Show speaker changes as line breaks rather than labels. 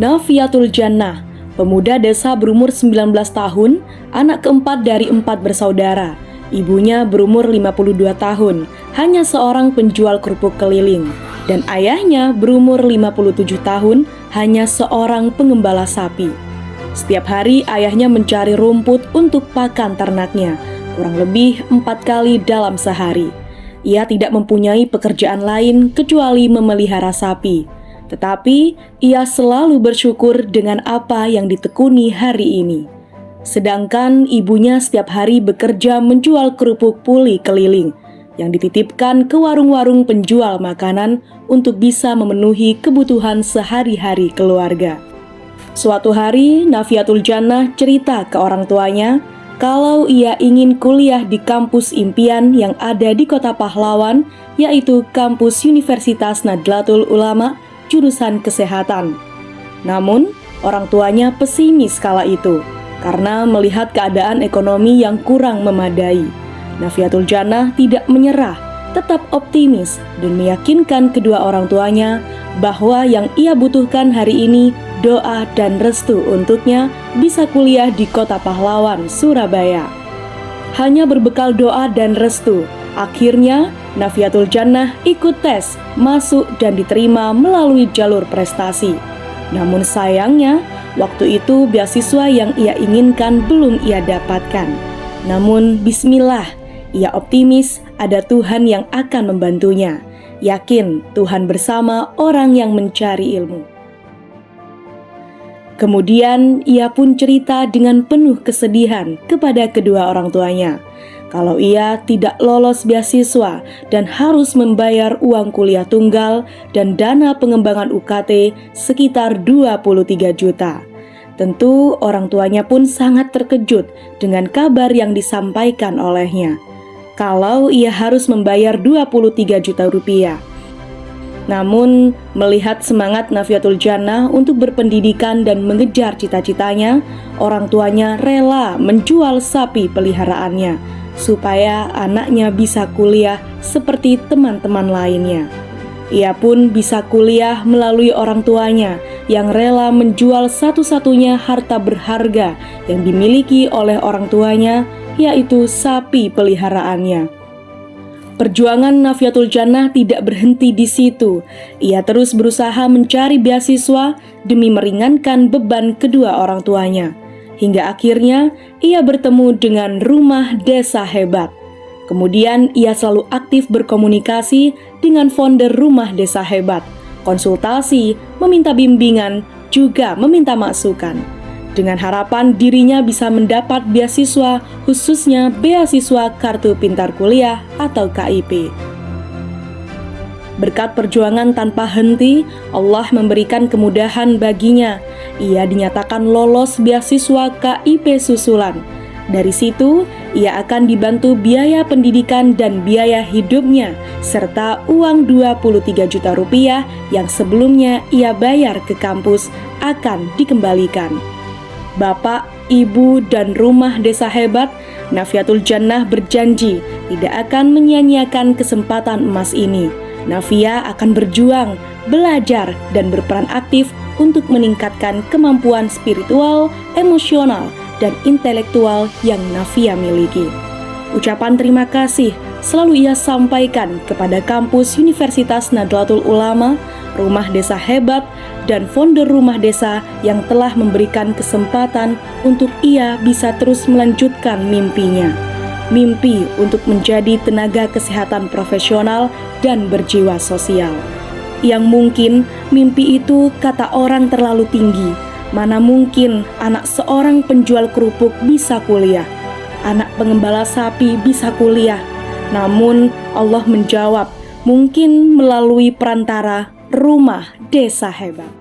Nafiatul Jannah, pemuda desa berumur 19 tahun, anak keempat dari 4 bersaudara. Ibunya berumur 52 tahun, hanya seorang penjual kerupuk keliling. Dan ayahnya berumur 57 tahun, hanya seorang pengembala sapi. Setiap hari ayahnya mencari rumput untuk pakan ternaknya, kurang lebih 4 kali dalam sehari. Ia tidak mempunyai pekerjaan lain kecuali memelihara sapi. Tetapi ia selalu bersyukur dengan apa yang ditekuni hari ini. Sedangkan ibunya setiap hari bekerja menjual kerupuk puli keliling yang dititipkan ke warung-warung penjual makanan untuk bisa memenuhi kebutuhan sehari-hari keluarga. Suatu hari, Nafiatul Jannah cerita ke orang tuanya kalau ia ingin kuliah di kampus impian yang ada di Kota Pahlawan, yaitu kampus Universitas Nahdlatul Ulama, jurusan kesehatan. Namun, orang tuanya pesimis kala itu, karena melihat keadaan ekonomi yang kurang memadai. Nafiatul Jannah tidak menyerah, tetap optimis dan meyakinkan kedua orang tuanya bahwa yang ia butuhkan hari ini doa dan restu untuknya bisa kuliah di Kota Pahlawan, Surabaya. Hanya berbekal doa dan restu, akhirnya Nafiatul Jannah ikut tes, masuk dan diterima melalui jalur prestasi. Namun sayangnya, waktu itu beasiswa yang ia inginkan belum ia dapatkan. Namun bismillah, ia optimis ada Tuhan yang akan membantunya. Yakin Tuhan bersama orang yang mencari ilmu. Kemudian ia pun cerita dengan penuh kesedihan kepada kedua orang tuanya kalau ia tidak lolos beasiswa dan harus membayar uang kuliah tunggal dan dana pengembangan UKT sekitar 23 juta. Tentu orang tuanya pun sangat terkejut dengan kabar yang disampaikan olehnya kalau ia harus membayar 23 juta rupiah. Namun, melihat semangat Nafiatul Jannah untuk berpendidikan dan mengejar cita-citanya, orang tuanya rela menjual sapi peliharaannya supaya anaknya bisa kuliah seperti teman-teman lainnya. Ia pun bisa kuliah melalui orang tuanya yang rela menjual satu-satunya harta berharga yang dimiliki oleh orang tuanya, yaitu sapi peliharaannya. Perjuangan Nafiatul Jannah tidak berhenti di situ. Ia terus berusaha mencari beasiswa demi meringankan beban kedua orang tuanya. Hingga akhirnya ia bertemu dengan Rumah Desa Hebat. Kemudian ia selalu aktif berkomunikasi dengan founder Rumah Desa Hebat, konsultasi, meminta bimbingan, juga meminta masukan. Dengan harapan dirinya bisa mendapat beasiswa, khususnya beasiswa Kartu Pintar Kuliah atau KIP. Berkat perjuangan tanpa henti, Allah memberikan kemudahan baginya. Ia dinyatakan lolos beasiswa KIP susulan. Dari situ, ia akan dibantu biaya pendidikan dan biaya hidupnya, serta uang 23 juta rupiah yang sebelumnya ia bayar ke kampus akan dikembalikan. Bapak, Ibu, dan Rumah Desa Hebat, Nafiatul Jannah berjanji tidak akan menyia-nyiakan kesempatan emas ini. Nafia akan berjuang, belajar, dan berperan aktif untuk meningkatkan kemampuan spiritual, emosional, dan intelektual yang Nafia miliki. Ucapan terima kasih selalu ia sampaikan kepada kampus Universitas Nahdlatul Ulama, Rumah Desa Hebat, dan founder Rumah Desa yang telah memberikan kesempatan untuk ia bisa terus melanjutkan mimpinya. Mimpi untuk menjadi tenaga kesehatan profesional dan berjiwa sosial. Yang mungkin mimpi itu kata orang terlalu tinggi. Mana mungkin anak seorang penjual kerupuk bisa kuliah, anak pengembala sapi bisa kuliah. Namun Allah menjawab, mungkin melalui perantara Rumah Desa Hebat.